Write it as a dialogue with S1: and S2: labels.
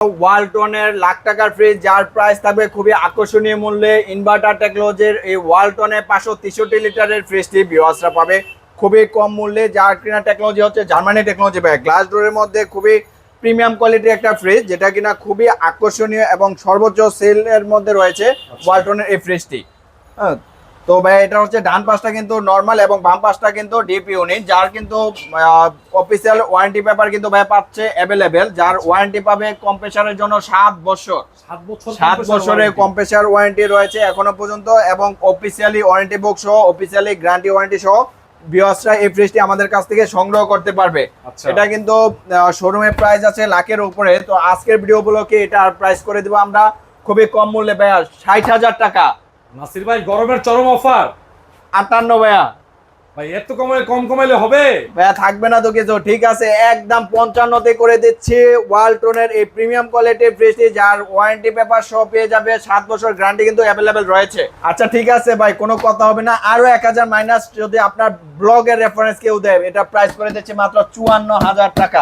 S1: ওয়ালটনের লাখ টাকার ফ্রিজ যার প্রাইস থাকবে খুবই আকর্ষণীয় মূল্যে ইনভার্টার টেকনোলজির এই ওয়ালটনের 563 লিটারের ফ্রিজটি ভিউয়ার্সরা পাবে খুবই কম মূল্যে। যার কিনা টেকনোলজি হচ্ছে জার্মানি টেকনোলজি ভাই, গ্লাস ডোরের মধ্যে খুবই প্রিমিয়াম কোয়ালিটির একটা ফ্রিজ যেটা কিনা খুবই আকর্ষণীয় এবং সর্বোচ্চ সেলের মধ্যে রয়েছে ওয়ালটনের এই ফ্রিজটি। হ্যাঁ, তো ভাই এটা হচ্ছে ডান পাশটা কিন্তু নরমাল এবং বাম পাশটা কিন্তু ডিপ ইউনিট, যার কিন্তু অফিসিয়াল ওয়ারেন্টি পেপার কিন্তু ভাই পাচ্ছে অ্যাভেলেবেল, যার ওয়ারেন্টি পাবে কম্প্রেসারের জন্য 7 বছর 7 বছরের কম্প্রেসার ওয়ারেন্টি রয়েছে এখনো পর্যন্ত এবং অফিসিয়ালি ওয়ারেন্টি বুক সহ অফিসিয়ালি গ্যারান্টি ওয়ারেন্টি সহ ভিউয়ার্সরা এই ফ্রিজটি আমাদের কাছ থেকে সংগ্রহ করতে পারবে। এটা কিন্তু শোরুমের প্রাইস আছে লাখের উপরে, তো আজকের ভিডিও উপলক্ষে এটা প্রাইস করে দেবো আমরা খুবই কম মূল্যে ভাইয়া 60,000 টাকা।
S2: নাসির ভাই গরমের চরম অফার
S1: 58 ভাইয়া।
S2: ভাই এত কম কমাইলে হবে
S1: ভাইয়া? থাকবে না তো কিছু, ঠিক আছে একদম 55 করে দিচ্ছি ওয়ালটনের এই প্রিমিয়াম কোয়ালিটির ফ্রিজটি, যার ওয়ারেন্টি পেপার সহ পেয়ে যাবে 7 বছর গ্যারান্টি কিন্তু অ্যাভেলেবেল রয়েছে। আচ্ছা ঠিক আছে ভাই, কোনো কথা হবে না, আরো 1000 মাইনাস যদি আপনার ব্লগের রেফারেন্স কেউ দেয়, এটা প্রাইস করে দিচ্ছি মাত্র 54,000 টাকা।